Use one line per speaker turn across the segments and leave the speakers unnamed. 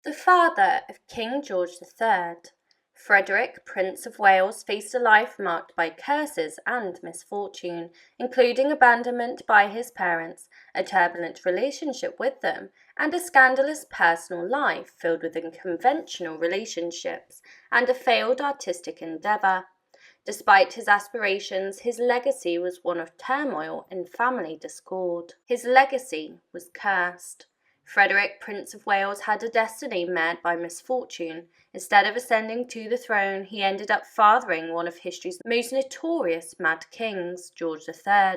The father of King George III, Frederick, Prince of Wales, faced a life marked by curses and misfortune, including abandonment by his parents, a turbulent relationship with them, and a scandalous personal life filled with unconventional relationships and a failed artistic endeavour. Despite his aspirations, his legacy was one of turmoil and family discord. His legacy was cursed. Frederick, Prince of Wales, had a destiny marred by misfortune. Instead of ascending to the throne, he ended up fathering one of history's most notorious mad kings, George III.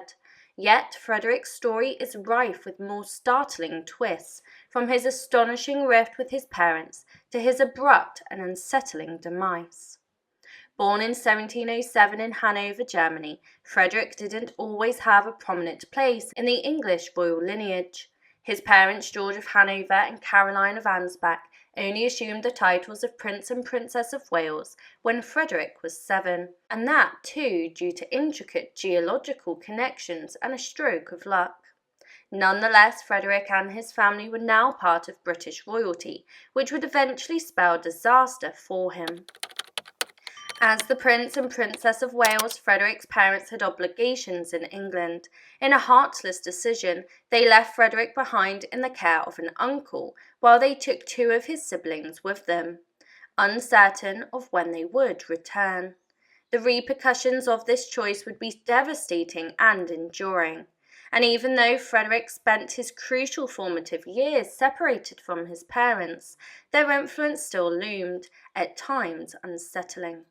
Yet, Frederick's story is rife with more startling twists, from his astonishing rift with his parents to his abrupt and unsettling demise. Born in 1707 in Hanover, Germany, Frederick didn't always have a prominent place in the English royal lineage. His parents, George of Hanover and Caroline of Ansbach, only assumed the titles of Prince and Princess of Wales when Frederick was 7, and that too due to intricate geological connections and a stroke of luck. Nonetheless, Frederick and his family were now part of British royalty, which would eventually spell disaster for him. As the Prince and Princess of Wales, Frederick's parents had obligations in England. In a heartless decision, they left Frederick behind in the care of an uncle, while they took 2 of his siblings with them, uncertain of when they would return. The repercussions of this choice would be devastating and enduring. And even though Frederick spent his crucial formative years separated from his parents, their influence still loomed, at times unsettling.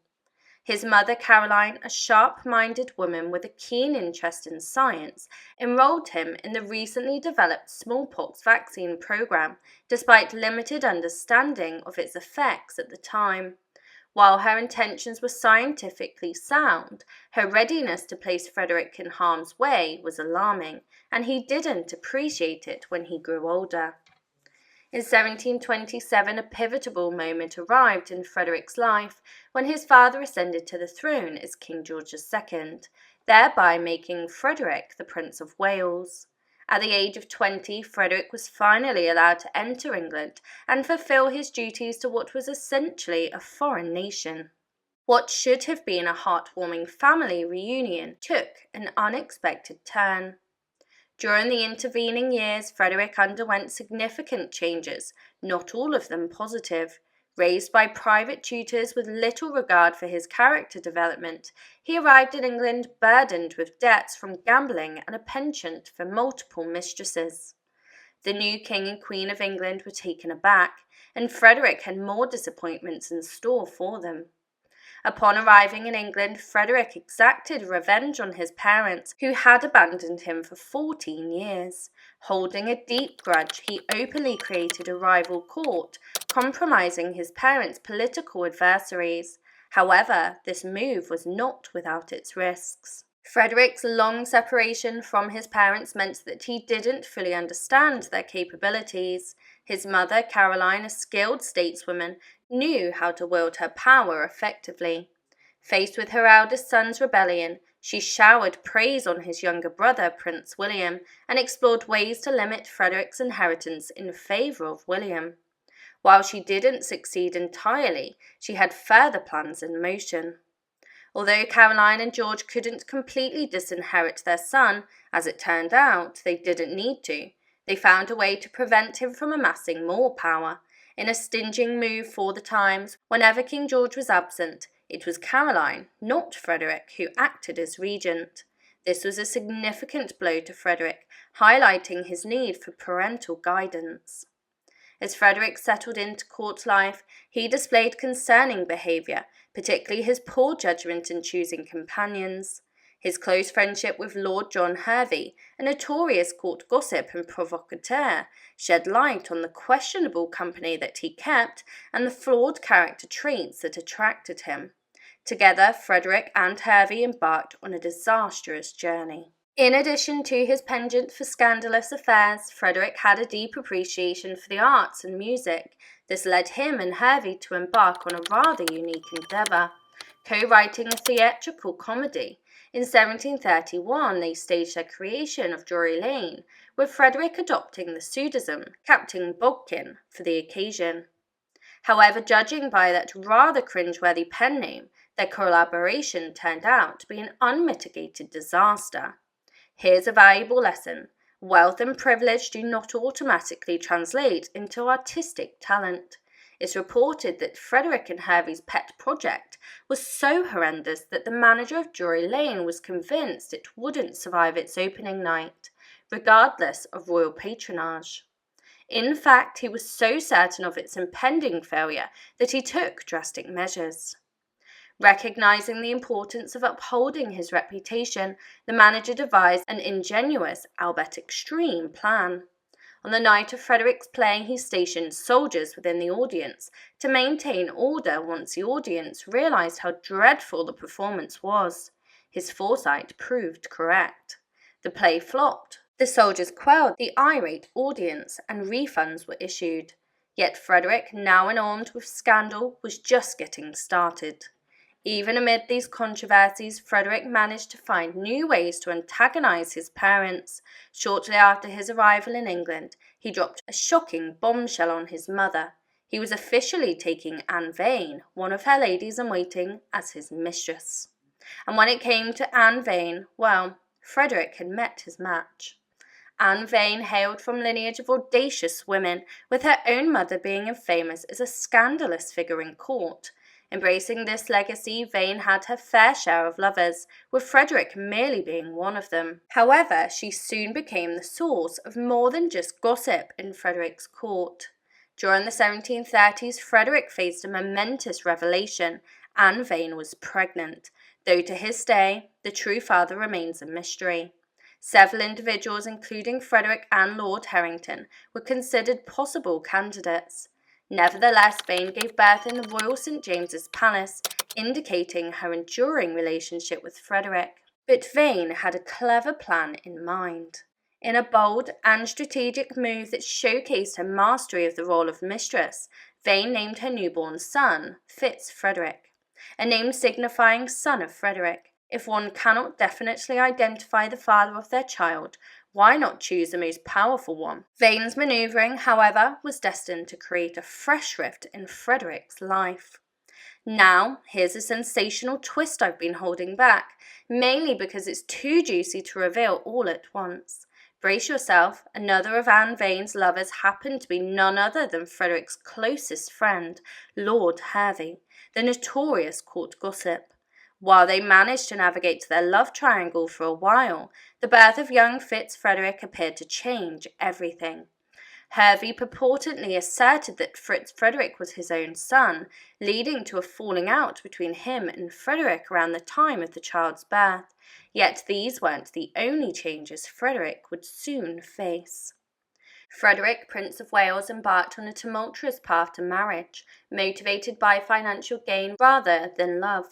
His mother, Caroline, a sharp-minded woman with a keen interest in science, enrolled him in the recently developed smallpox vaccine program, despite limited understanding of its effects at the time. While her intentions were scientifically sound, her readiness to place Frederick in harm's way was alarming, and he didn't appreciate it when he grew older. In 1727, a pivotal moment arrived in Frederick's life when his father ascended to the throne as King George II, thereby making Frederick the Prince of Wales. At the age of 20, Frederick was finally allowed to enter England and fulfill his duties to what was essentially a foreign nation. What should have been a heartwarming family reunion took an unexpected turn. During the intervening years, Frederick underwent significant changes, not all of them positive. Raised by private tutors with little regard for his character development, he arrived in England burdened with debts from gambling and a penchant for multiple mistresses. The new King and Queen of England were taken aback, and Frederick had more disappointments in store for them. Upon arriving in England, Frederick exacted revenge on his parents, who had abandoned him for 14 years. Holding a deep grudge, he openly created a rival court, compromising his parents' political adversaries. However, this move was not without its risks. Frederick's long separation from his parents meant that he didn't fully understand their capabilities. His mother, Caroline, a skilled stateswoman, knew how to wield her power effectively. Faced with her eldest son's rebellion, she showered praise on his younger brother, Prince William, and explored ways to limit Frederick's inheritance in favour of William. While she didn't succeed entirely, she had further plans in motion. Although Caroline and George couldn't completely disinherit their son, as it turned out, they didn't need to. They found a way to prevent him from amassing more power. In a stinging move for the times, whenever King George was absent, it was Caroline, not Frederick, who acted as regent. This was a significant blow to Frederick, highlighting his need for parental guidance. As Frederick settled into court life, he displayed concerning behaviour, particularly his poor judgment in choosing companions. His close friendship with Lord John Hervey, a notorious court gossip and provocateur, shed light on the questionable company that he kept and the flawed character traits that attracted him. Together, Frederick and Hervey embarked on a disastrous journey. In addition to his penchant for scandalous affairs, Frederick had a deep appreciation for the arts and music. This led him and Hervey to embark on a rather unique endeavour, co-writing a theatrical comedy. In 1731, they staged their creation of Drury Lane, with Frederick adopting the pseudonym Captain Bodkin for the occasion. However, judging by that rather cringeworthy pen name, their collaboration turned out to be an unmitigated disaster. Here's a valuable lesson. Wealth and privilege do not automatically translate into artistic talent. It's reported that Frederick and Hervey's pet project was so horrendous that the manager of Drury Lane was convinced it wouldn't survive its opening night, regardless of royal patronage. In fact, he was so certain of its impending failure that he took drastic measures. Recognizing the importance of upholding his reputation, the manager devised an ingenious, albeit extreme, plan. On the night of Frederick's playing, he stationed soldiers within the audience to maintain order once the audience realized how dreadful the performance was. His foresight proved correct. The play flopped. The soldiers quelled the irate audience, and refunds were issued. Yet Frederick, now enormed with scandal, was just getting started. Even amid these controversies, Frederick managed to find new ways to antagonize his parents. Shortly after his arrival in England, he dropped a shocking bombshell on his mother. He was officially taking Anne Vane, one of her ladies-in-waiting, as his mistress. And when it came to Anne Vane, well, Frederick had met his match. Anne Vane hailed from lineage of audacious women, with her own mother being famous as a scandalous figure in court. Embracing this legacy, Vane had her fair share of lovers, with Frederick merely being one of them. However, she soon became the source of more than just gossip in Frederick's court. During the 1730s, Frederick faced a momentous revelation. Anne Vane was pregnant, though to this day, the true father remains a mystery. Several individuals, including Frederick and Lord Harrington, were considered possible candidates. Nevertheless, Vane gave birth in the Royal St. James's Palace, indicating her enduring relationship with Frederick. But Vane had a clever plan in mind. In a bold and strategic move that showcased her mastery of the role of mistress, Vane named her newborn son Frederick, a name signifying son of Frederick. If one cannot definitely identify the father of their child, why not choose the most powerful one? Vane's manoeuvring, however, was destined to create a fresh rift in Frederick's life. Now, here's a sensational twist I've been holding back, mainly because it's too juicy to reveal all at once. Brace yourself, another of Anne Vane's lovers happened to be none other than Frederick's closest friend, Lord Hervey, the notorious court gossip. While they managed to navigate their love triangle for a while, the birth of young Frederick appeared to change everything. Hervey purportedly asserted that Frederick was his own son, leading to a falling out between him and Frederick around the time of the child's birth. Yet these weren't the only changes Frederick would soon face. Frederick, Prince of Wales, embarked on a tumultuous path to marriage, motivated by financial gain rather than love.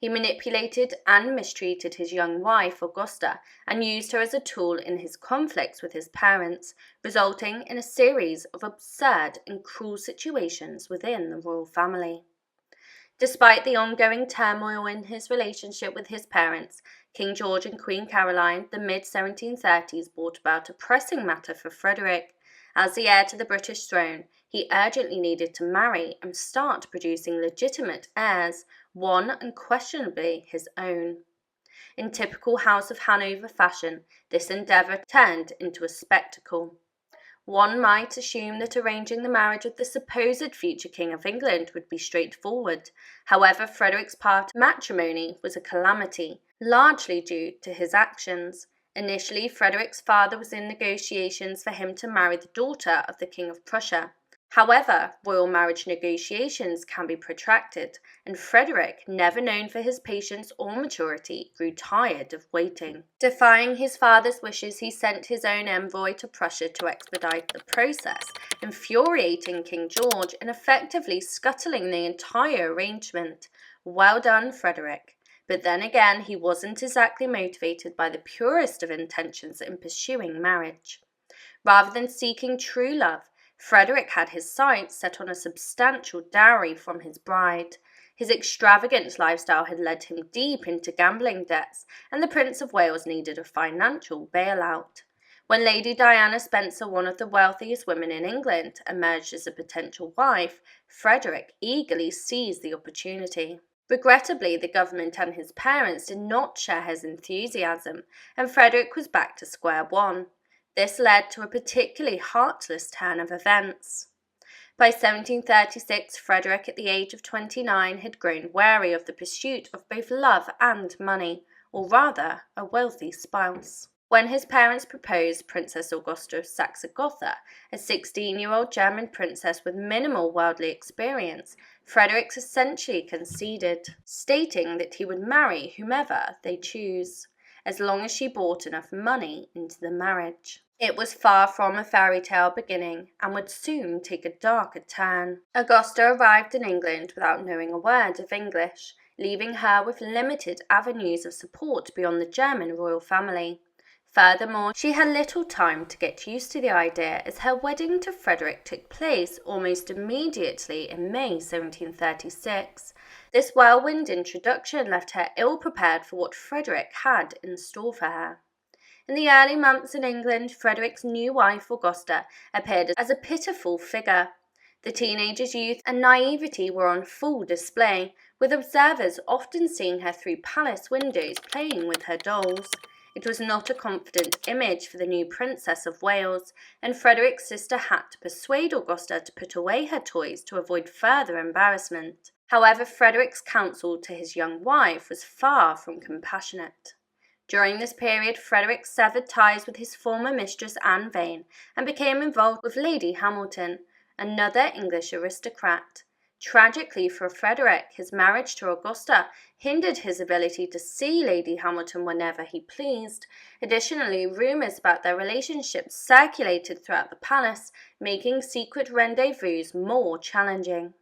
He manipulated and mistreated his young wife, Augusta, and used her as a tool in his conflicts with his parents, resulting in a series of absurd and cruel situations within the royal family. Despite the ongoing turmoil in his relationship with his parents, King George and Queen Caroline, the mid-1730s, brought about a pressing matter for Frederick. As the heir to the British throne, he urgently needed to marry and start producing legitimate heirs, one unquestionably his own. In typical House of Hanover fashion, this endeavour turned into a spectacle. One might assume that arranging the marriage of the supposed future King of England would be straightforward. However, Frederick's part of matrimony was a calamity, largely due to his actions. Initially, Frederick's father was in negotiations for him to marry the daughter of the King of Prussia. However, royal marriage negotiations can be protracted, and Frederick, never known for his patience or maturity, grew tired of waiting. Defying his father's wishes, he sent his own envoy to Prussia to expedite the process, infuriating King George and effectively scuttling the entire arrangement. Well done, Frederick. But then again, he wasn't exactly motivated by the purest of intentions in pursuing marriage. Rather than seeking true love, Frederick had his sights set on a substantial dowry from his bride. His extravagant lifestyle had led him deep into gambling debts, and the Prince of Wales needed a financial bailout. When Lady Diana Spencer, one of the wealthiest women in England, emerged as a potential wife, Frederick eagerly seized the opportunity. Regrettably, the government and his parents did not share his enthusiasm, and Frederick was back to square one. This led to a particularly heartless turn of events. By 1736, Frederick, at the age of 29, had grown weary of the pursuit of both love and money, or rather, a wealthy spouse. When his parents proposed Princess Augusta of Saxe-Gotha, a 16-year-old German princess with minimal worldly experience, Frederick essentially conceded, stating that he would marry whomever they choose, as long as she brought enough money into the marriage. It was far from a fairy tale beginning, and would soon take a darker turn. Augusta arrived in England without knowing a word of English, leaving her with limited avenues of support beyond the German royal family. Furthermore, she had little time to get used to the idea, as her wedding to Frederick took place almost immediately in May 1736. This whirlwind introduction left her ill-prepared for what Frederick had in store for her. In the early months in England, Frederick's new wife, Augusta, appeared as a pitiful figure. The teenager's youth and naivety were on full display, with observers often seeing her through palace windows playing with her dolls. It was not a confident image for the new Princess of Wales, and Frederick's sister had to persuade Augusta to put away her toys to avoid further embarrassment. However, Frederick's counsel to his young wife was far from compassionate. During this period, Frederick severed ties with his former mistress Anne Vane and became involved with Lady Hamilton, another English aristocrat. Tragically for Frederick, his marriage to Augusta hindered his ability to see Lady Hamilton whenever he pleased. Additionally, rumours about their relationship circulated throughout the palace, making secret rendezvous more challenging.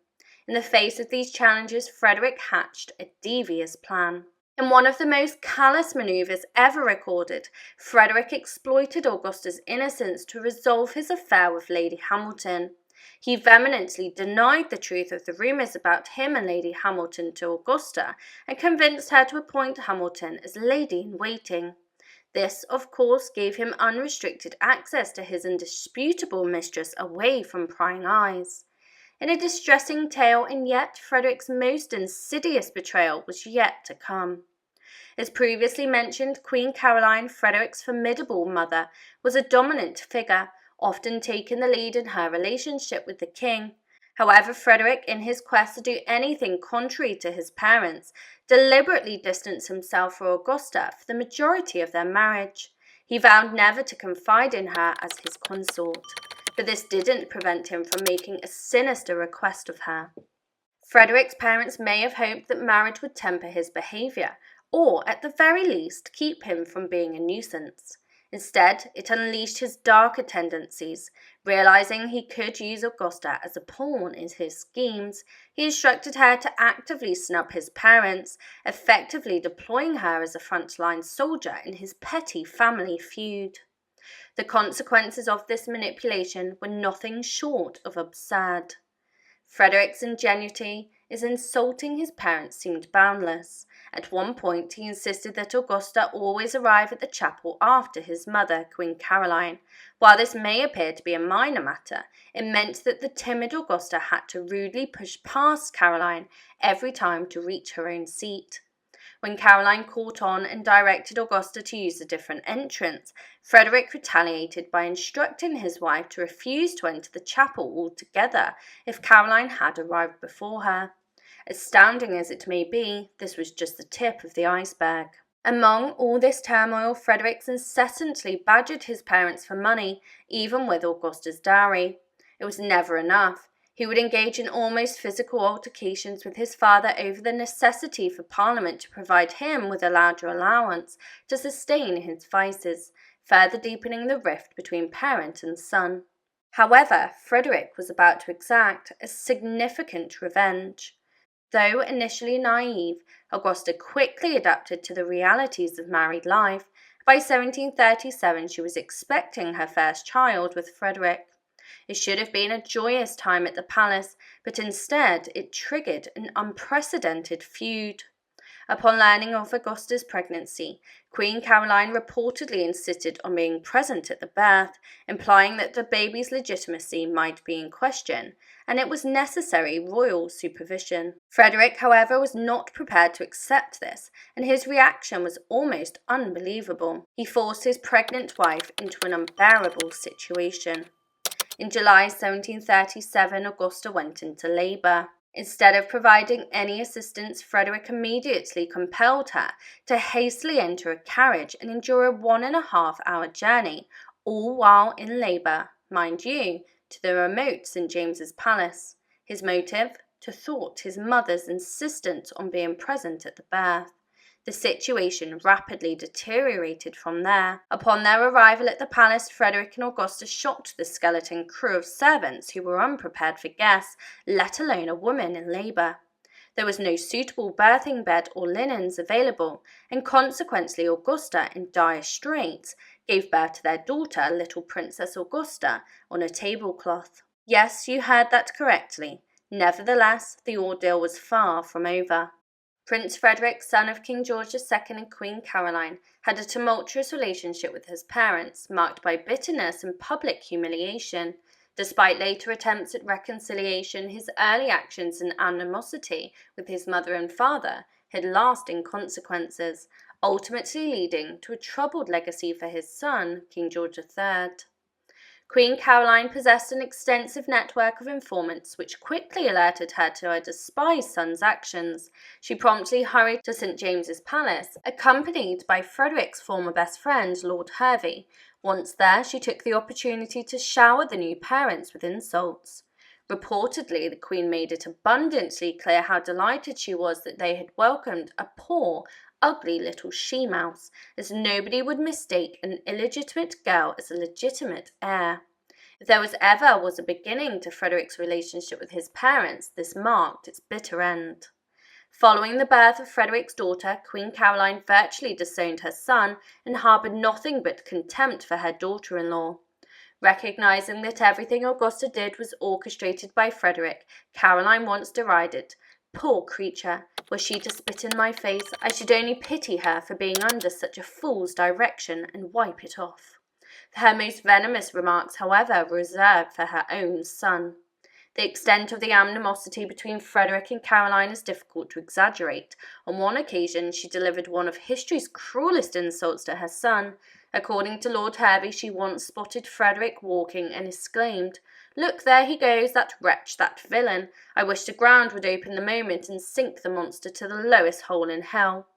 In the face of these challenges, Frederick hatched a devious plan. In one of the most callous manoeuvres ever recorded, Frederick exploited Augusta's innocence to resolve his affair with Lady Hamilton. He vehemently denied the truth of the rumours about him and Lady Hamilton to Augusta, and convinced her to appoint Hamilton as lady-in-waiting. This, of course, gave him unrestricted access to his indisputable mistress away from prying eyes. In a distressing tale, and yet Frederick's most insidious betrayal was yet to come. As previously mentioned, Queen Caroline, Frederick's formidable mother, was a dominant figure, often taking the lead in her relationship with the king. However, Frederick, in his quest to do anything contrary to his parents, deliberately distanced himself from Augusta for the majority of their marriage. He vowed never to confide in her as his consort, but this didn't prevent him from making a sinister request of her. Frederick's parents may have hoped that marriage would temper his behaviour, or at the very least keep him from being a nuisance. Instead, it unleashed his darker tendencies. Realizing he could use Augusta as a pawn in his schemes, he instructed her to actively snub his parents, effectively deploying her as a frontline soldier in his petty family feud. The consequences of this manipulation were nothing short of absurd. Frederick's ingenuity in insulting his parents seemed boundless. At one point, he insisted that Augusta always arrive at the chapel after his mother, Queen Caroline. While this may appear to be a minor matter, it meant that the timid Augusta had to rudely push past Caroline every time to reach her own seat. When Caroline caught on and directed Augusta to use a different entrance, Frederick retaliated by instructing his wife to refuse to enter the chapel altogether if Caroline had arrived before her. Astounding as it may be, this was just the tip of the iceberg. Among all this turmoil, Frederick incessantly badgered his parents for money, even with Augusta's dowry. It was never enough. He would engage in almost physical altercations with his father over the necessity for Parliament to provide him with a larger allowance to sustain his vices, further deepening the rift between parent and son. However, Frederick was about to exact a significant revenge. Though initially naive, Augusta quickly adapted to the realities of married life. By 1737, she was expecting her first child with Frederick. It should have been a joyous time at the palace, but instead it triggered an unprecedented feud. Upon learning of Augusta's pregnancy, Queen Caroline reportedly insisted on being present at the birth, implying that the baby's legitimacy might be in question, and it was necessary royal supervision. Frederick, however, was not prepared to accept this, and his reaction was almost unbelievable. He forced his pregnant wife into an unbearable situation. In July 1737, Augusta went into labour. Instead of providing any assistance, Frederick immediately compelled her to hastily enter a carriage and endure a 1.5-hour journey, all while in labour, mind you, to the remote St. James's Palace. His motive? To thwart his mother's insistence on being present at the birth. The situation rapidly deteriorated from there. Upon their arrival at the palace, Frederick and Augusta shocked the skeleton crew of servants who were unprepared for guests, let alone a woman in labour. There was no suitable birthing bed or linens available, and consequently Augusta, in dire straits, gave birth to their daughter, little Princess Augusta, on a tablecloth. Yes, you heard that correctly. Nevertheless, the ordeal was far from over. Prince Frederick, son of King George II and Queen Caroline, had a tumultuous relationship with his parents, marked by bitterness and public humiliation. Despite later attempts at reconciliation, his early actions and animosity with his mother and father had lasting consequences, ultimately leading to a troubled legacy for his son, King George III. Queen Caroline possessed an extensive network of informants which quickly alerted her to her despised son's actions. She promptly hurried to St. James's Palace, accompanied by Frederick's former best friend, Lord Hervey. Once there, she took the opportunity to shower the new parents with insults. Reportedly, the Queen made it abundantly clear how delighted she was that they had welcomed a poor, ugly little she-mouse, as nobody would mistake an illegitimate girl as a legitimate heir. If there ever was a beginning to Frederick's relationship with his parents, this marked its bitter end. Following the birth of Frederick's daughter, Queen Caroline virtually disowned her son and harboured nothing but contempt for her daughter-in-law. Recognizing that everything Augusta did was orchestrated by Frederick, Caroline once derided, "Poor creature, were she to spit in my face, I should only pity her for being under such a fool's direction and wipe it off." Her most venomous remarks, however, were reserved for her own son. The extent of the animosity between Frederick and Caroline is difficult to exaggerate. On one occasion, she delivered one of history's cruelest insults to her son. According to Lord Hervey, she once spotted Frederick walking and exclaimed, "Look, there he goes, that wretch, that villain. I wish the ground would open the moment and sink the monster to the lowest hole in hell."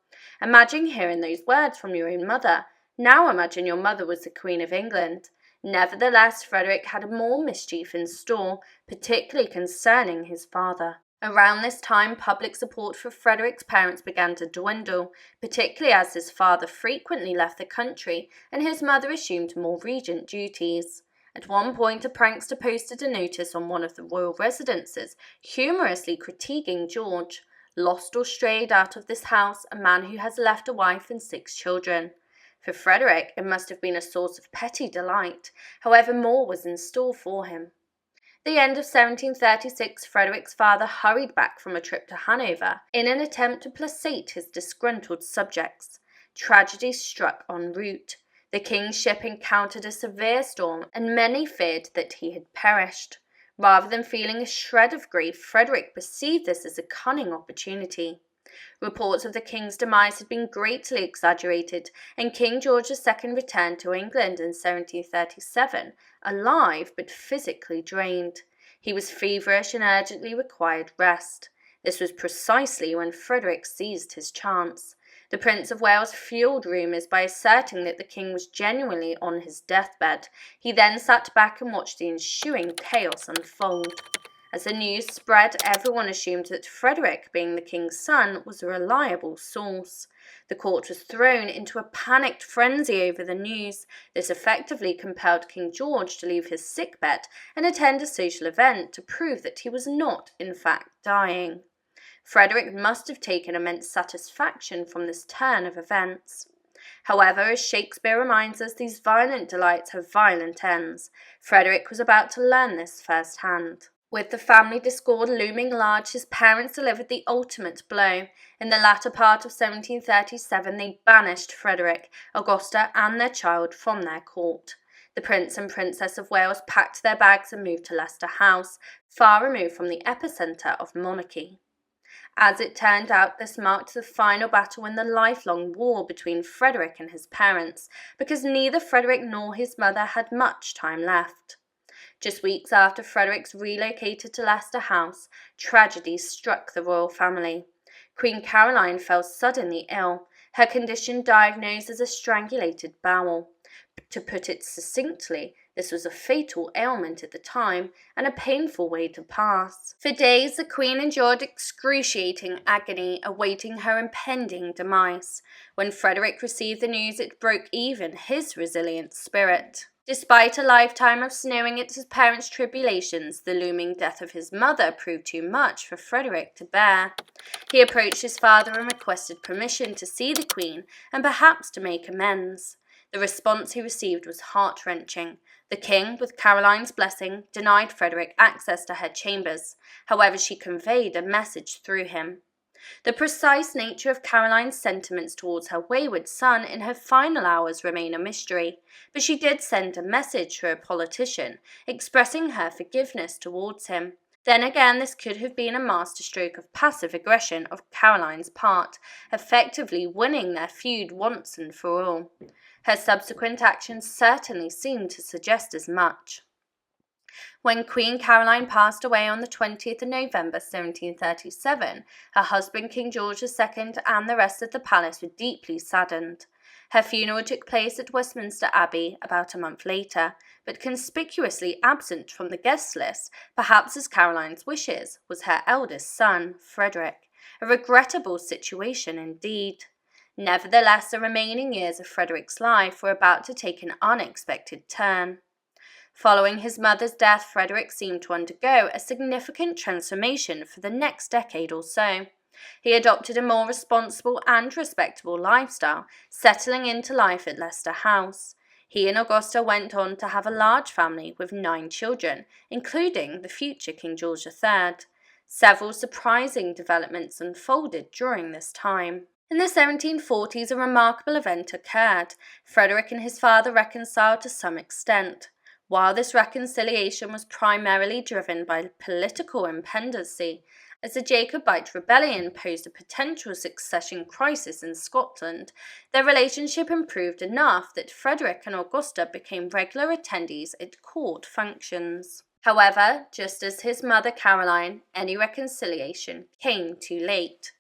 Imagine hearing those words from your own mother. Now imagine your mother was the Queen of England. Nevertheless, Frederick had more mischief in store, particularly concerning his father. Around this time, public support for Frederick's parents began to dwindle, particularly as his father frequently left the country and his mother assumed more regent duties. At one point, a prankster posted a notice on one of the royal residences, humorously critiquing George. "Lost or strayed out of this house, a man who has left a wife and 6 children. For Frederick, it must have been a source of petty delight. However, more was in store for him. The end of 1736, Frederick's father hurried back from a trip to Hanover in an attempt to placate his disgruntled subjects. Tragedy struck en route. The king's ship encountered a severe storm, and many feared that he had perished. Rather than feeling a shred of grief, Frederick perceived this as a cunning opportunity. Reports of the king's demise had been greatly exaggerated, and King George II returned to England in 1737, alive but physically drained. He was feverish and urgently required rest. This was precisely when Frederick seized his chance. The Prince of Wales fueled rumours by asserting that the king was genuinely on his deathbed. He then sat back and watched the ensuing chaos unfold. As the news spread, everyone assumed that Frederick, being the king's son, was a reliable source. The court was thrown into a panicked frenzy over the news. This effectively compelled King George to leave his sickbed and attend a social event to prove that he was not, in fact, dying. Frederick must have taken immense satisfaction from this turn of events. However, as Shakespeare reminds us, these violent delights have violent ends. Frederick was about to learn this firsthand. With the family discord looming large, his parents delivered the ultimate blow. In the latter part of 1737, they banished Frederick, Augusta, and their child from their court. The Prince and Princess of Wales packed their bags and moved to Leicester House, far removed from the epicentre of monarchy. As it turned out, this marked the final battle in the lifelong war between Frederick and his parents, because neither Frederick nor his mother had much time left. Just weeks after Frederick's relocated to Leicester House, tragedy struck the royal family. Queen Caroline fell suddenly ill, her condition diagnosed as a strangulated bowel. To put it succinctly, this was a fatal ailment at the time and a painful way to pass. For days, the Queen endured excruciating agony, awaiting her impending demise. When Frederick received the news, it broke even his resilient spirit. Despite a lifetime of sneering at his parents' tribulations, the looming death of his mother proved too much for Frederick to bear. He approached his father and requested permission to see the Queen and perhaps to make amends. The response he received was heart-wrenching. The king, with Caroline's blessing, denied Frederick access to her chambers. However, she conveyed a message through him. The precise nature of Caroline's sentiments towards her wayward son in her final hours remain a mystery, but she did send a message through a politician, expressing her forgiveness towards him. Then again, this could have been a masterstroke of passive aggression of Caroline's part, effectively winning their feud once and for all. Her subsequent actions certainly seemed to suggest as much. When Queen Caroline passed away on the 20th of November 1737, her husband King George II and the rest of the palace were deeply saddened. Her funeral took place at Westminster Abbey about a month later, but conspicuously absent from the guest list, perhaps as Caroline's wishes, was her eldest son, Frederick. A regrettable situation indeed. Nevertheless, the remaining years of Frederick's life were about to take an unexpected turn. Following his mother's death, Frederick seemed to undergo a significant transformation for the next decade or so. He adopted a more responsible and respectable lifestyle, settling into life at Leicester House. He and Augusta went on to have a large family with 9 children, including the future King George III. Several surprising developments unfolded during this time. In the 1740s, a remarkable event occurred. Frederick and his father reconciled to some extent. While this reconciliation was primarily driven by political impendency, as the Jacobite rebellion posed a potential succession crisis in Scotland, their relationship improved enough that Frederick and Augusta became regular attendees at court functions. However, just as his mother Caroline, any reconciliation came too late.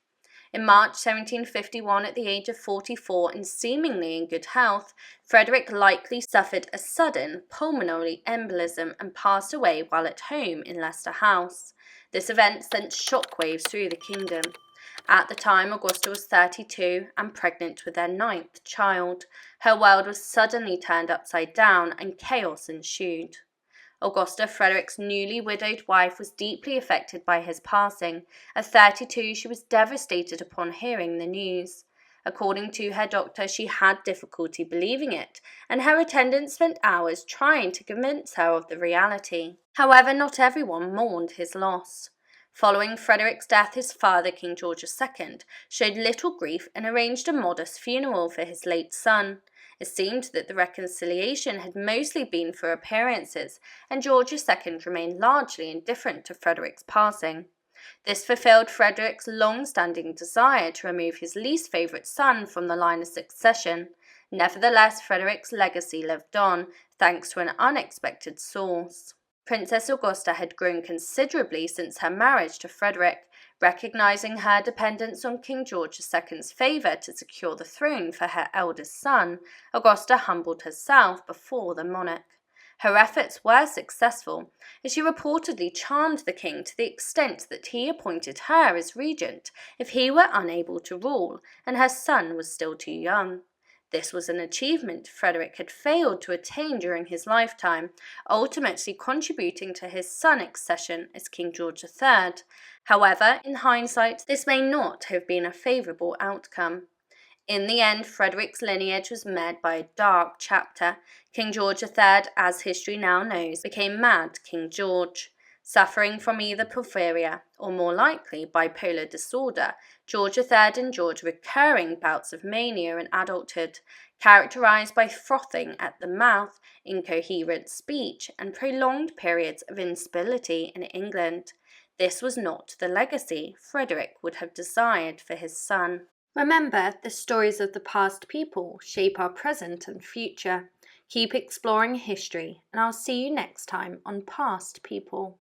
In March 1751, at the age of 44 and seemingly in good health, Frederick likely suffered a sudden pulmonary embolism and passed away while at home in Leicester House. This event sent shockwaves through the kingdom. At the time, Augusta was 32 and pregnant with their 9th child. Her world was suddenly turned upside down and chaos ensued. Augusta, Frederick's newly widowed wife, was deeply affected by his passing. At 32, she was devastated upon hearing the news. According to her doctor, she had difficulty believing it, and her attendants spent hours trying to convince her of the reality. However, not everyone mourned his loss. Following Frederick's death, his father, King George II, showed little grief and arranged a modest funeral for his late son. It seemed that the reconciliation had mostly been for appearances, and George II remained largely indifferent to Frederick's passing. This fulfilled Frederick's long-standing desire to remove his least favourite son from the line of succession. Nevertheless, Frederick's legacy lived on, thanks to an unexpected source. Princess Augusta had grown considerably since her marriage to Frederick. Recognizing her dependence on King George II's favour to secure the throne for her eldest son, Augusta humbled herself before the monarch. Her efforts were successful, as she reportedly charmed the king to the extent that he appointed her as regent if he were unable to rule and her son was still too young. This was an achievement Frederick had failed to attain during his lifetime, ultimately contributing to his son's accession as King George III. However, in hindsight, this may not have been a favourable outcome. In the end, Frederick's lineage was marred by a dark chapter. King George III, as history now knows, became Mad King George. Suffering from either porphyria or, more likely, bipolar disorder, George III endured recurring bouts of mania in adulthood, characterized by frothing at the mouth, incoherent speech, and prolonged periods of instability in England. This was not the legacy Frederick would have desired for his son. Remember, the stories of the past people shape our present and future. Keep exploring history, and I'll see you next time on Past People.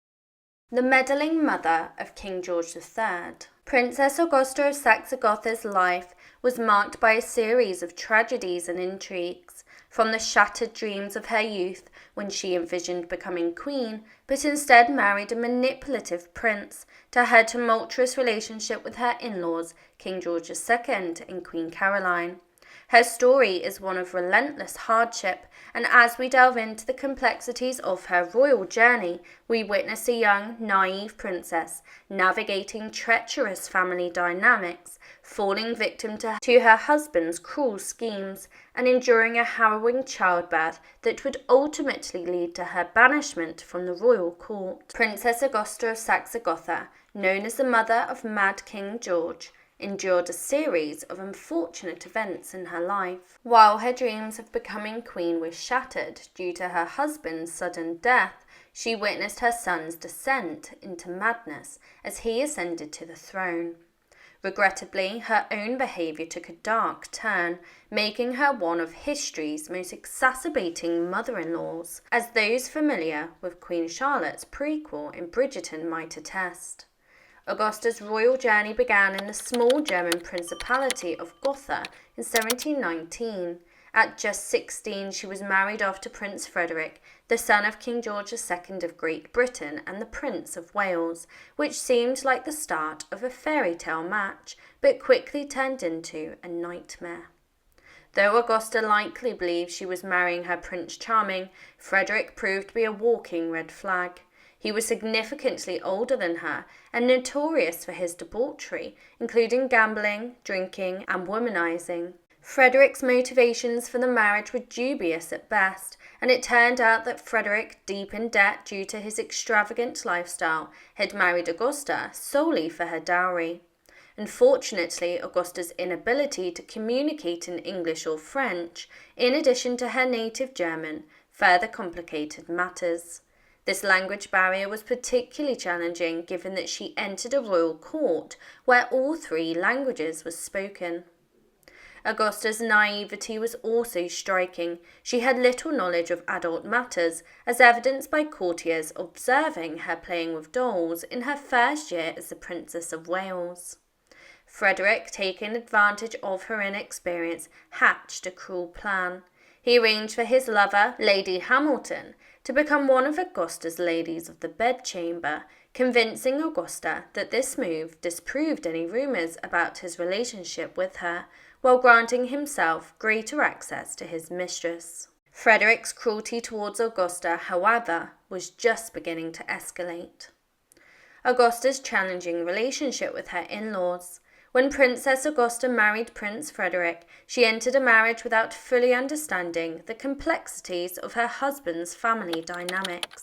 The meddling mother of King George III. Princess Augusta of Saxe-Gotha's life was marked by a series of tragedies and intrigues, from the shattered dreams of her youth when she envisioned becoming queen, but instead married a manipulative prince, to her tumultuous relationship with her in-laws, King George II and Queen Caroline. Her story is one of relentless hardship, and as we delve into the complexities of her royal journey, we witness a young, naive princess navigating treacherous family dynamics, falling victim to her husband's cruel schemes, and enduring a harrowing childbirth that would ultimately lead to her banishment from the royal court. Princess Augusta of Saxe-Gotha, known as the mother of Mad King George, endured a series of unfortunate events in her life. While her dreams of becoming queen were shattered due to her husband's sudden death, she witnessed her son's descent into madness as he ascended to the throne. Regrettably, her own behaviour took a dark turn, making her one of history's most exacerbating mother-in-laws, as those familiar with Queen Charlotte's prequel in Bridgerton might attest. Augusta's royal journey began in the small German principality of Gotha in 1719. At just 16, she was married off to Prince Frederick, the son of King George II of Great Britain and the Prince of Wales, which seemed like the start of a fairy tale match, but quickly turned into a nightmare. Though Augusta likely believed she was marrying her Prince Charming, Frederick proved to be a walking red flag. He was significantly older than her and notorious for his debauchery, including gambling, drinking, and womanizing. Frederick's motivations for the marriage were dubious at best, and it turned out that Frederick, deep in debt due to his extravagant lifestyle, had married Augusta solely for her dowry. Unfortunately, Augusta's inability to communicate in English or French, in addition to her native German, further complicated matters. This language barrier was particularly challenging given that she entered a royal court where all three languages were spoken. Augusta's naivety was also striking. She had little knowledge of adult matters, as evidenced by courtiers observing her playing with dolls in her first year as the Princess of Wales. Frederick, taking advantage of her inexperience, hatched a cruel plan. He arranged for his lover, Lady Hamilton, to become one of Augusta's ladies of the bedchamber, convincing Augusta that this move disproved any rumours about his relationship with her, while granting himself greater access to his mistress. Frederick's cruelty towards Augusta, however, was just beginning to escalate. Augusta's challenging relationship with her in-laws. When Princess Augusta married Prince Frederick, she entered a marriage without fully understanding the complexities of her husband's family dynamics.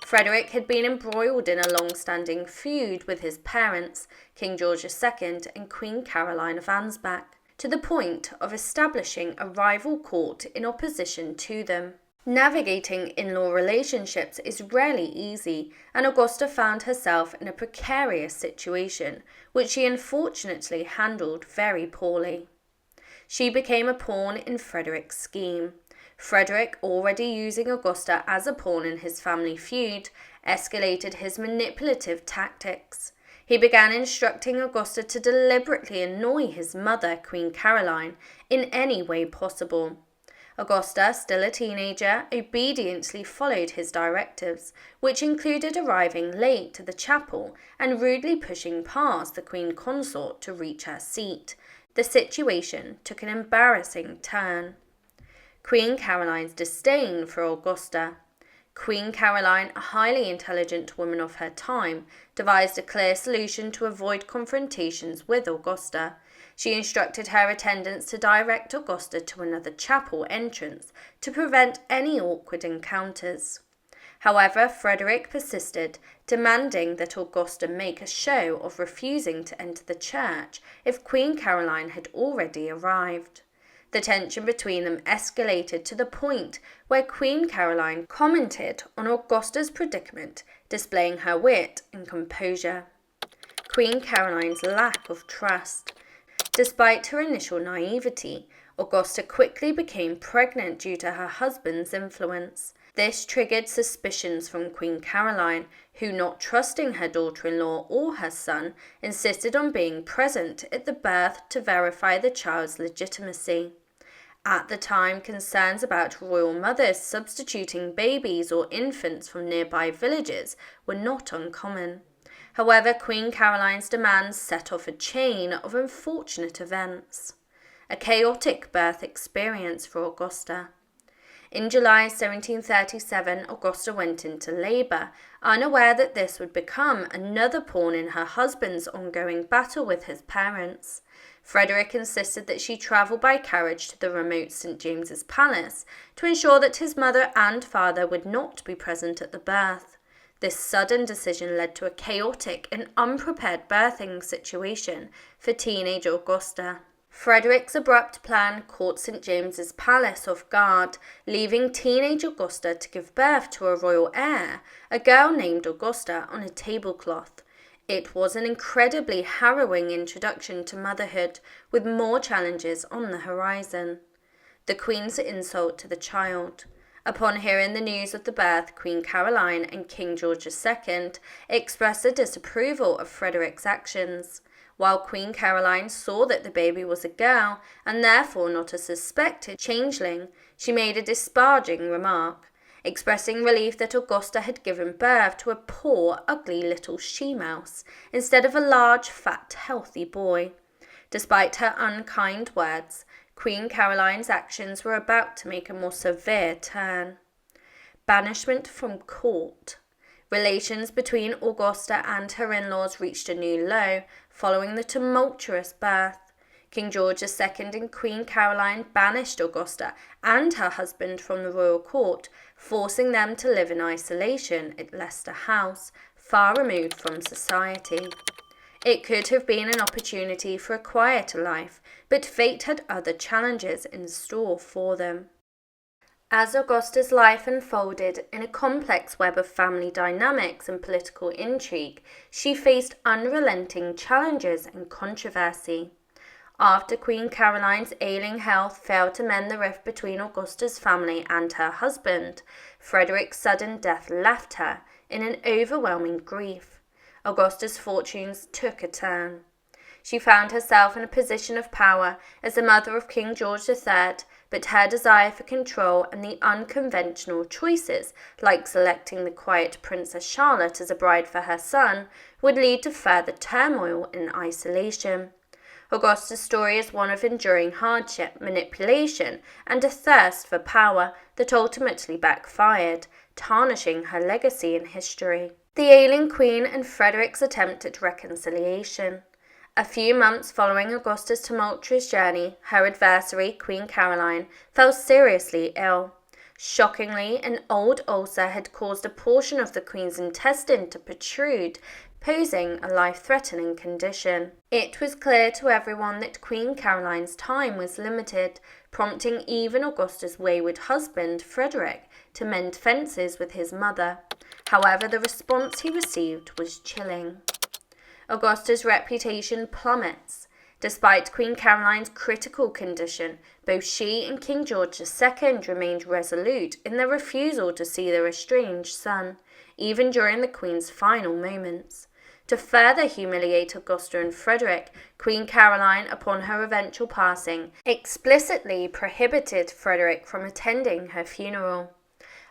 Frederick had been embroiled in a long-standing feud with his parents, King George II and Queen Caroline of Ansbach, to the point of establishing a rival court in opposition to them. Navigating in-law relationships is rarely easy, and Augusta found herself in a precarious situation, which she unfortunately handled very poorly. She became a pawn in Frederick's scheme. Frederick, already using Augusta as a pawn in his family feud, escalated his manipulative tactics. He began instructing Augusta to deliberately annoy his mother, Queen Caroline, in any way possible. Augusta, still a teenager, obediently followed his directives, which included arriving late to the chapel and rudely pushing past the Queen consort to reach her seat. The situation took an embarrassing turn. Queen Caroline's disdain for Augusta. Queen Caroline, a highly intelligent woman of her time, devised a clear solution to avoid confrontations with Augusta. She instructed her attendants to direct Augusta to another chapel entrance to prevent any awkward encounters. However, Frederick persisted, demanding that Augusta make a show of refusing to enter the church if Queen Caroline had already arrived. The tension between them escalated to the point where Queen Caroline commented on Augusta's predicament, displaying her wit and composure. Queen Caroline's lack of trust. Despite her initial naivety, Augusta quickly became pregnant due to her husband's influence. This triggered suspicions from Queen Caroline, who, not trusting her daughter-in-law or her son, insisted on being present at the birth to verify the child's legitimacy. At the time, concerns about royal mothers substituting babies or infants from nearby villages were not uncommon. However, Queen Caroline's demands set off a chain of unfortunate events. A chaotic birth experience for Augusta. In July 1737, Augusta went into labour, unaware that this would become another pawn in her husband's ongoing battle with his parents. Frederick insisted that she travel by carriage to the remote St. James's Palace to ensure that his mother and father would not be present at the birth. This sudden decision led to a chaotic and unprepared birthing situation for teenage Augusta. Frederick's abrupt plan caught St. James's Palace off guard, leaving teenage Augusta to give birth to a royal heir, a girl named Augusta, on a tablecloth. It was an incredibly harrowing introduction to motherhood, with more challenges on the horizon. The Queen's insult to the child. Upon hearing the news of the birth, Queen Caroline and King George II expressed their disapproval of Frederick's actions. While Queen Caroline saw that the baby was a girl, and therefore not a suspected changeling, she made a disparaging remark, expressing relief that Augusta had given birth to a poor, ugly little she-mouse, instead of a large, fat, healthy boy. Despite her unkind words, Queen Caroline's actions were about to make a more severe turn. Banishment from court. Relations between Augusta and her in-laws reached a new low following the tumultuous birth. King George II and Queen Caroline banished Augusta and her husband from the royal court, forcing them to live in isolation at Leicester House, far removed from society. It could have been an opportunity for a quieter life, but fate had other challenges in store for them. As Augusta's life unfolded in a complex web of family dynamics and political intrigue, she faced unrelenting challenges and controversy. After Queen Caroline's ailing health failed to mend the rift between Augusta's family and her husband, Frederick's sudden death left her in an overwhelming grief. Augusta's fortunes took a turn. She found herself in a position of power as the mother of King George III, but her desire for control and the unconventional choices, like selecting the quiet Princess Charlotte as a bride for her son, would lead to further turmoil and isolation. Augusta's story is one of enduring hardship, manipulation, and a thirst for power that ultimately backfired, tarnishing her legacy in history. The ailing Queen and Frederick's attempt at reconciliation. A few months following Augusta's tumultuous journey, her adversary, Queen Caroline, fell seriously ill. Shockingly, an old ulcer had caused a portion of the Queen's intestine to protrude, posing a life-threatening condition. It was clear to everyone that Queen Caroline's time was limited, prompting even Augusta's wayward husband, Frederick, to mend fences with his mother. However, the response he received was chilling. Augusta's reputation plummets. Despite Queen Caroline's critical condition, both she and King George II remained resolute in their refusal to see their estranged son, even during the Queen's final moments. To further humiliate Augusta and Frederick, Queen Caroline, upon her eventual passing, explicitly prohibited Frederick from attending her funeral.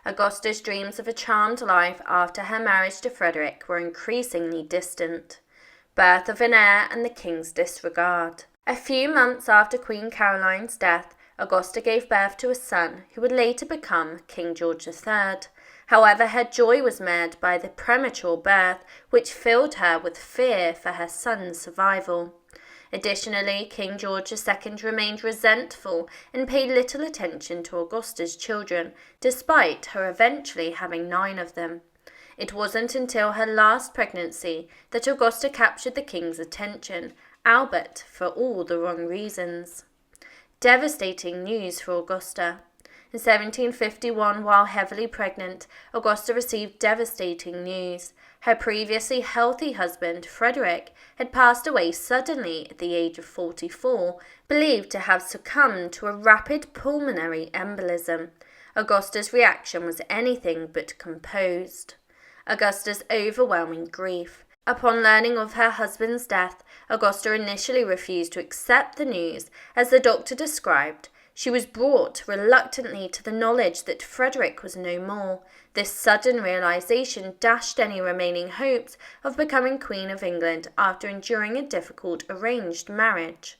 Augusta's dreams of a charmed life after her marriage to Frederick were increasingly distant. Birth of an heir and the king's disregard. A few months after Queen Caroline's death, Augusta gave birth to a son who would later become King George III. However, her joy was marred by the premature birth, which filled her with fear for her son's survival. Additionally, King George II remained resentful and paid little attention to Augusta's children, despite her eventually having 9 of them. It wasn't until her last pregnancy that Augusta captured the king's attention, albeit for all the wrong reasons. Devastating news for Augusta. In 1751, while heavily pregnant, Augusta received devastating news. Her previously healthy husband, Frederick, had passed away suddenly at the age of 44, believed to have succumbed to a rapid pulmonary embolism. Augusta's reaction was anything but composed. Augusta's overwhelming grief. Upon learning of her husband's death, Augusta initially refused to accept the news. As the doctor described, she was brought reluctantly to the knowledge that Frederick was no more. This sudden realization dashed any remaining hopes of becoming Queen of England after enduring a difficult arranged marriage.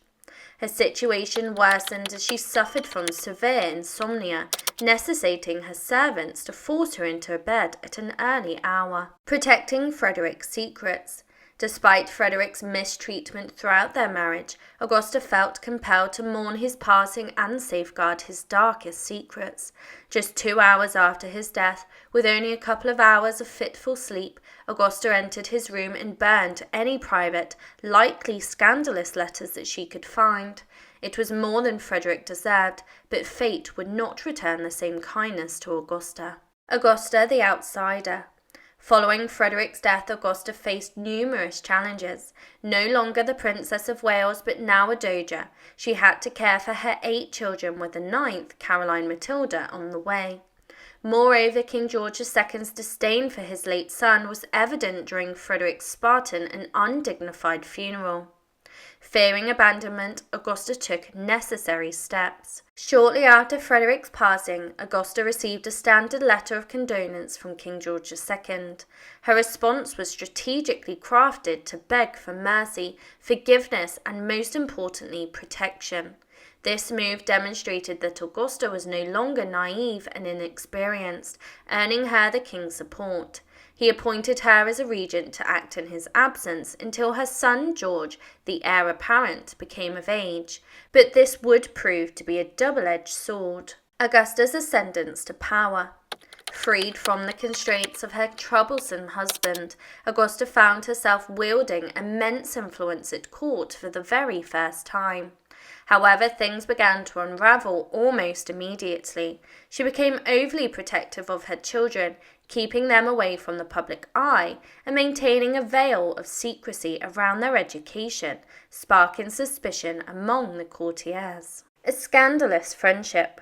Her situation worsened as she suffered from severe insomnia, necessitating her servants to force her into bed at an early hour. Protecting Frederick's secrets. Despite Frederick's mistreatment throughout their marriage, Augusta felt compelled to mourn his passing and safeguard his darkest secrets. Just 2 hours after his death, with only a couple of hours of fitful sleep, Augusta entered his room and burned any private, likely scandalous letters that she could find. It was more than Frederick deserved, but fate would not return the same kindness to Augusta. Augusta the outsider. Following Frederick's death, Augusta faced numerous challenges. No longer the Princess of Wales, but now a dowager, she had to care for her 8 children, with the 9th, Caroline Matilda, on the way. Moreover, King George II's disdain for his late son was evident during Frederick's Spartan and undignified funeral. Fearing abandonment, Augusta took necessary steps. Shortly after Frederick's passing, Augusta received a standard letter of condolence from King George II. Her response was strategically crafted to beg for mercy, forgiveness, and most importantly, protection. This move demonstrated that Augusta was no longer naive and inexperienced, earning her the king's support. He appointed her as a regent to act in his absence until her son George, the heir apparent, became of age, but this would prove to be a double-edged sword. Augusta's ascendance to power. Freed from the constraints of her troublesome husband, Augusta found herself wielding immense influence at court for the very first time. However, things began to unravel almost immediately. She became overly protective of her children, keeping them away from the public eye and maintaining a veil of secrecy around their education, sparking suspicion among the courtiers. A scandalous friendship.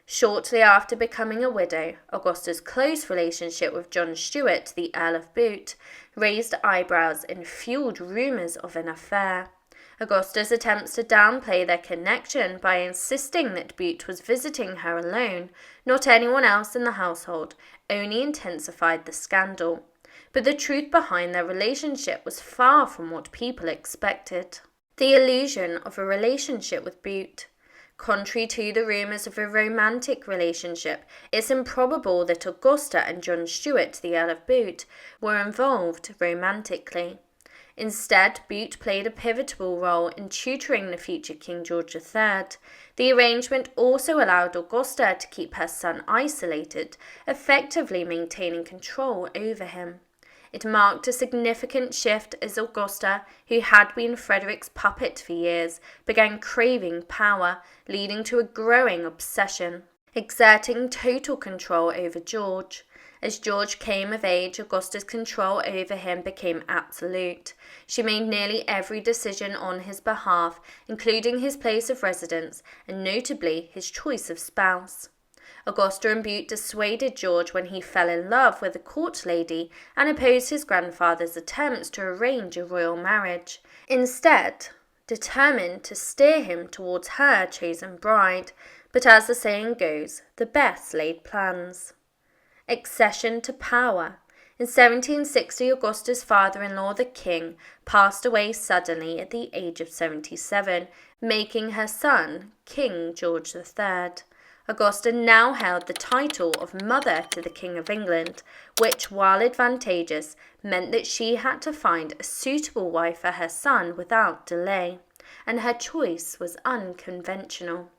Shortly after becoming a widow, Augusta's close relationship with John Stuart, the Earl of Bute, raised eyebrows and fueled rumours of an affair. Augusta's attempts to downplay their connection by insisting that Bute was visiting her alone, not anyone else in the household, only intensified the scandal. But the truth behind their relationship was far from what people expected. The illusion of a relationship with Bute. Contrary to the rumours of a romantic relationship, it's improbable that Augusta and John Stuart, the Earl of Bute, were involved romantically. Instead, Bute played a pivotal role in tutoring the future King George III. The arrangement also allowed Augusta to keep her son isolated, effectively maintaining control over him. It marked a significant shift as Augusta, who had been Frederick's puppet for years, began craving power, leading to a growing obsession, exerting total control over George. As George came of age, Augusta's control over him became absolute. She made nearly every decision on his behalf, including his place of residence and notably his choice of spouse. Augusta and Bute dissuaded George when he fell in love with a court lady and opposed his grandfather's attempts to arrange a royal marriage, instead determined to steer him towards her chosen bride, but as the saying goes, the best laid plans. Accession to power. In 1760, Augusta's father-in-law, the king, passed away suddenly at the age of 77, making her son King George III. Augusta now held the title of Mother to the King of England, which, while advantageous, meant that she had to find a suitable wife for her son without delay. and her choice was unconventional.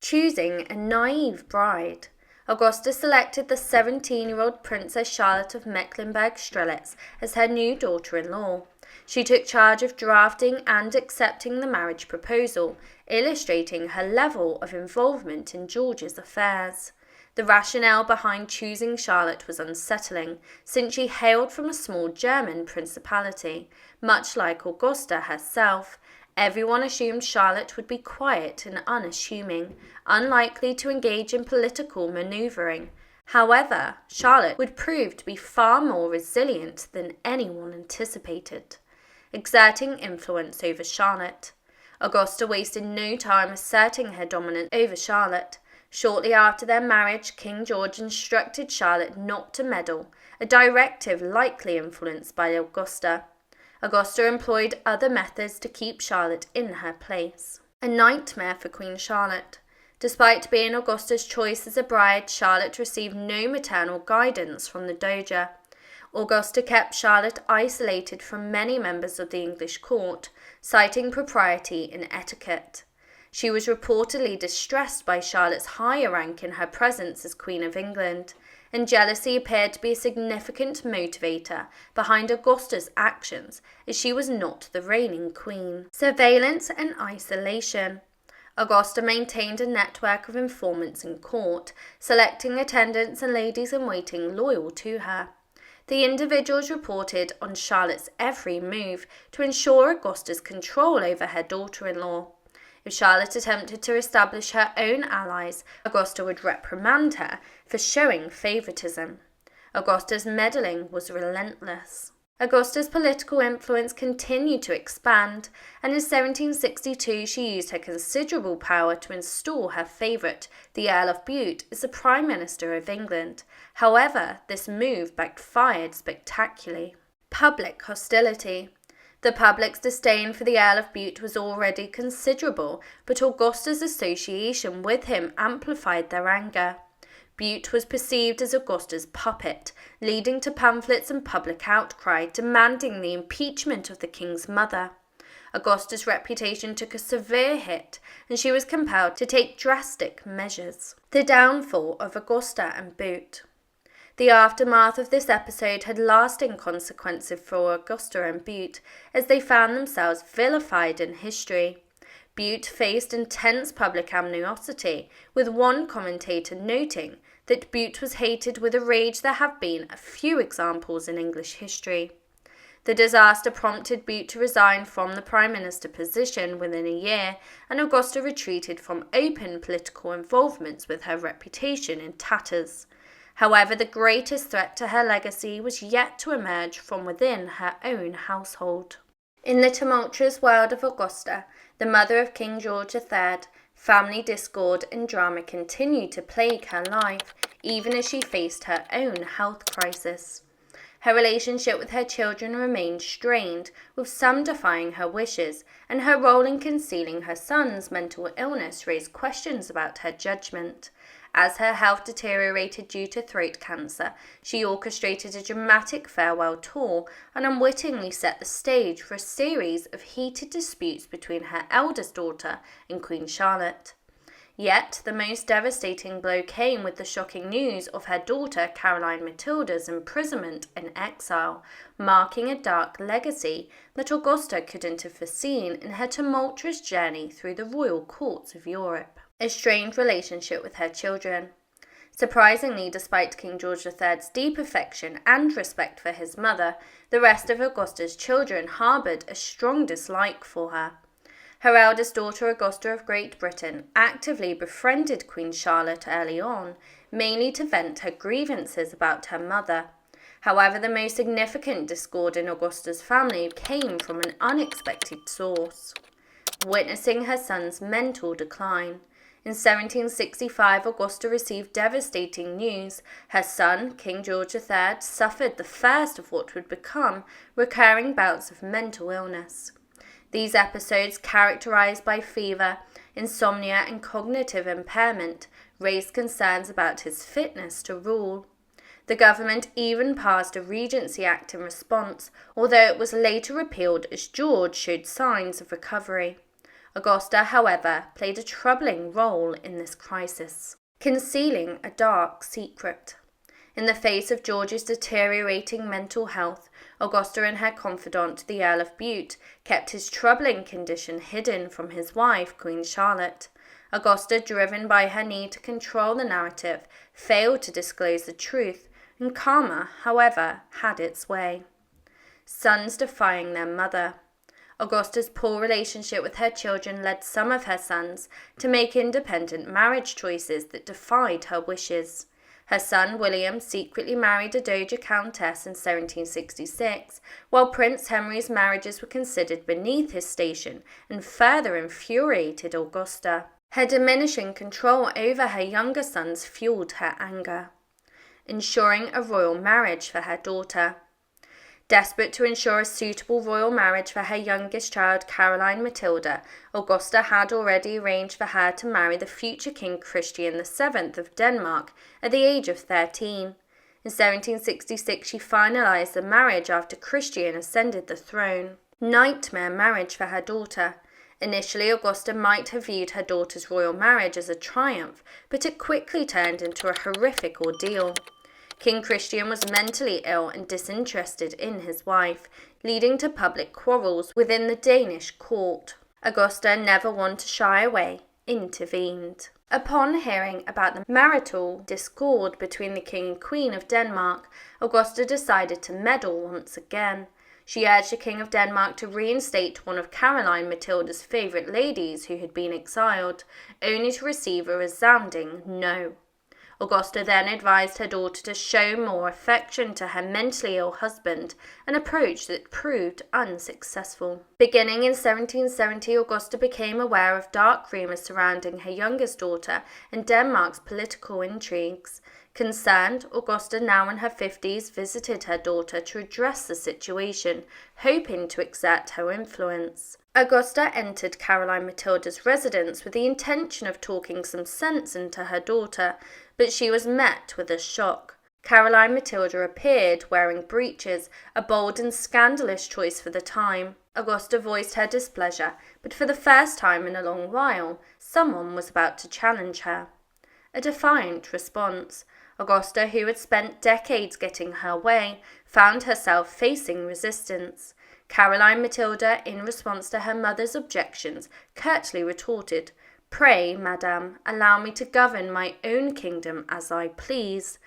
Choosing a naive bride, Augusta selected the 17-year-old Princess Charlotte of Mecklenburg-Strelitz as her new daughter-in-law. She took charge of drafting and accepting the marriage proposal, illustrating her level of involvement in George's affairs. The rationale behind choosing Charlotte was unsettling, since she hailed from a small German principality. Much like Augusta herself, everyone assumed Charlotte would be quiet and unassuming, unlikely to engage in political manoeuvring. However, Charlotte would prove to be far more resilient than anyone anticipated. Exerting influence over Charlotte, Augusta wasted no time asserting her dominance over Charlotte. Shortly after their marriage, King George instructed Charlotte not to meddle, a directive likely influenced by Augusta. Augusta employed other methods to keep Charlotte in her place. A nightmare for Queen Charlotte. Despite being Augusta's choice as a bride, Charlotte received no maternal guidance from the Dowager. Augusta kept Charlotte isolated from many members of the English court, citing propriety and etiquette. She was reportedly distressed by Charlotte's higher rank in her presence as Queen of England, and jealousy appeared to be a significant motivator behind Augusta's actions, as she was not the reigning queen. Surveillance and isolation. Augusta maintained a network of informants in court, selecting attendants and ladies-in-waiting loyal to her. The individuals reported on Charlotte's every move to ensure Augusta's control over her daughter-in-law. If Charlotte attempted to establish her own allies, Augusta would reprimand her for showing favoritism. Augusta's meddling was relentless. Augusta's political influence continued to expand, and in 1762 she used her considerable power to install her favourite, the Earl of Bute, as the Prime Minister of England. However, this move backfired spectacularly. Public hostility. The public's disdain for the Earl of Bute was already considerable, but Augusta's association with him amplified their anger. Bute was perceived as Augusta's puppet, leading to pamphlets and public outcry demanding the impeachment of the king's mother. Augusta's reputation took a severe hit, and she was compelled to take drastic measures. The downfall of Augusta and Bute. The aftermath of this episode had lasting consequences for Augusta and Bute, as they found themselves vilified in history. Bute faced intense public animosity, with one commentator noting that Bute was hated with a rage there have been a few examples in English history. The disaster prompted Bute to resign from the Prime Minister position within a year, and Augusta retreated from open political involvements with her reputation in tatters. However, the greatest threat to her legacy was yet to emerge from within her own household. In the tumultuous world of Augusta, the mother of King George III, family discord and drama continued to plague her life, even as she faced her own health crisis. Her relationship with her children remained strained, with some defying her wishes, and her role in concealing her son's mental illness raised questions about her judgment. As her health deteriorated due to throat cancer, she orchestrated a dramatic farewell tour and unwittingly set the stage for a series of heated disputes between her eldest daughter and Queen Charlotte. Yet, the most devastating blow came with the shocking news of her daughter Caroline Matilda's imprisonment and exile, marking a dark legacy that Augusta couldn't have foreseen in her tumultuous journey through the royal courts of Europe. A strained relationship with her children. Surprisingly, despite King George III's deep affection and respect for his mother, the rest of Augusta's children harboured a strong dislike for her. Her eldest daughter, Augusta of Great Britain, actively befriended Queen Charlotte early on, mainly to vent her grievances about her mother. However, the most significant discord in Augusta's family came from an unexpected source. Witnessing her son's mental decline. In 1765, Augusta received devastating news. Her son, King George III, suffered the first of what would become recurring bouts of mental illness. These episodes, characterized by fever, insomnia, and cognitive impairment, raised concerns about his fitness to rule. The government even passed a Regency Act in response, although it was later repealed as George showed signs of recovery. Augusta, however, played a troubling role in this crisis, concealing a dark secret. In the face of George's deteriorating mental health, Augusta and her confidant, the Earl of Bute, kept his troubling condition hidden from his wife, Queen Charlotte. Augusta, driven by her need to control the narrative, failed to disclose the truth, and karma, however, had its way. Sons defying their mother. Augusta's poor relationship with her children led some of her sons to make independent marriage choices that defied her wishes. Her son William secretly married a dowager countess in 1766, while Prince Henry's marriages were considered beneath his station and further infuriated Augusta. Her diminishing control over her younger sons fueled her anger. Ensuring a royal marriage for her daughter. Desperate to ensure a suitable royal marriage for her youngest child, Caroline Matilda, Augusta had already arranged for her to marry the future King Christian VII of Denmark at the age of 13. In 1766 she finalised the marriage after Christian ascended the throne. Nightmare marriage for her daughter. Initially, Augusta might have viewed her daughter's royal marriage as a triumph, but it quickly turned into a horrific ordeal. King Christian was mentally ill and disinterested in his wife, leading to public quarrels within the Danish court. Augusta, never one to shy away, intervened. Upon hearing about the marital discord between the King and Queen of Denmark, Augusta decided to meddle once again. She urged the King of Denmark to reinstate one of Caroline Matilda's favourite ladies who had been exiled, only to receive a resounding no. Augusta then advised her daughter to show more affection to her mentally ill husband, an approach that proved unsuccessful. Beginning in 1770, Augusta became aware of dark rumours surrounding her youngest daughter and Denmark's political intrigues. Concerned, Augusta, now in her 50s, visited her daughter to address the situation, hoping to exert her influence. Augusta entered Caroline Matilda's residence with the intention of talking some sense into her daughter, but she was met with a shock. Caroline Matilda appeared wearing breeches, a bold and scandalous choice for the time. Augusta voiced her displeasure, but for the first time in a long while, someone was about to challenge her. A defiant response. Augusta, who had spent decades getting her way, found herself facing resistance. Caroline Matilda, in response to her mother's objections, curtly retorted, "Pray, madame, allow me to govern my own kingdom as I please."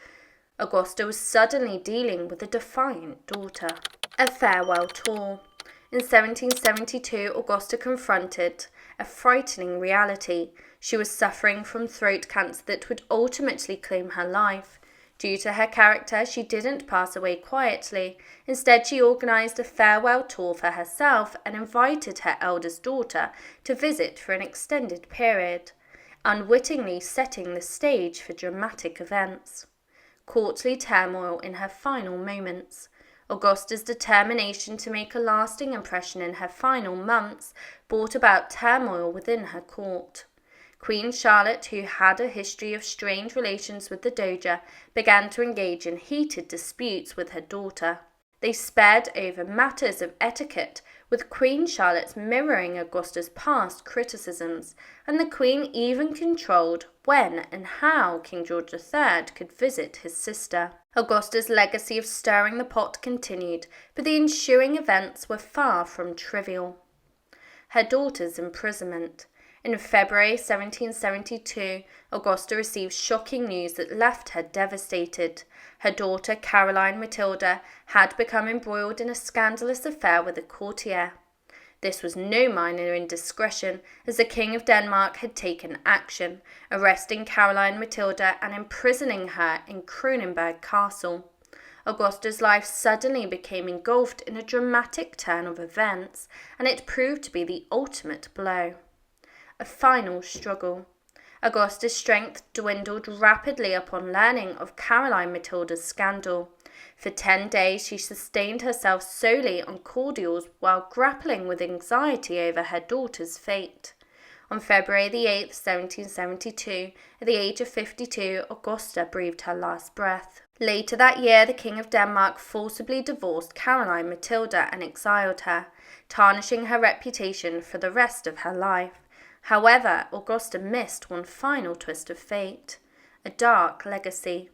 Augusta was suddenly dealing with a defiant daughter. A farewell tour. In 1772, Augusta confronted a frightening reality. She was suffering from throat cancer that would ultimately claim her life. Due to her character, she didn't pass away quietly. Instead, she organised a farewell tour for herself and invited her eldest daughter to visit for an extended period, unwittingly setting the stage for dramatic events. Courtly turmoil in her final moments. Augusta's determination to make a lasting impression in her final months brought about turmoil within her court. Queen Charlotte, who had a history of strained relations with the dowager, began to engage in heated disputes with her daughter. They sped over matters of etiquette, with Queen Charlotte mirroring Augusta's past criticisms, and the Queen even controlled when and how King George III could visit his sister. Augusta's legacy of stirring the pot continued, but the ensuing events were far from trivial. Her daughter's imprisonment. In February 1772, Augusta received shocking news that left her devastated. Her daughter, Caroline Matilda, had become embroiled in a scandalous affair with a courtier. This was no minor indiscretion, as the King of Denmark had taken action, arresting Caroline Matilda and imprisoning her in Kronenberg Castle. Augusta's life suddenly became engulfed in a dramatic turn of events, and it proved to be the ultimate blow. A final struggle. Augusta's strength dwindled rapidly upon learning of Caroline Matilda's scandal. For 10 days she sustained herself solely on cordials while grappling with anxiety over her daughter's fate. On February the 8th, 1772, at the age of 52, Augusta breathed her last breath. Later that year, the King of Denmark forcibly divorced Caroline Matilda and exiled her, tarnishing her reputation for the rest of her life. However, Augusta missed one final twist of fate, a dark legacy.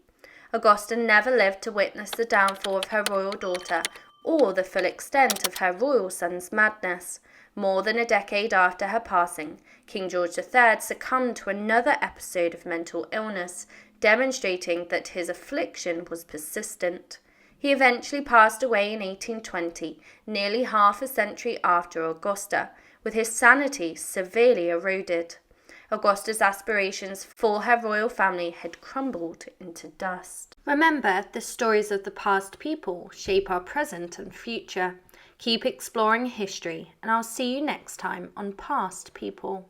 Augusta never lived to witness the downfall of her royal daughter or the full extent of her royal son's madness. More than a decade after her passing, King George III succumbed to another episode of mental illness, demonstrating that his affliction was persistent. He eventually passed away in 1820, nearly half a century after Augusta, with his sanity severely eroded. Augusta's aspirations for her royal family had crumbled into dust. Remember, the stories of the past people shape our present and future. Keep exploring history, and I'll see you next time on Past People.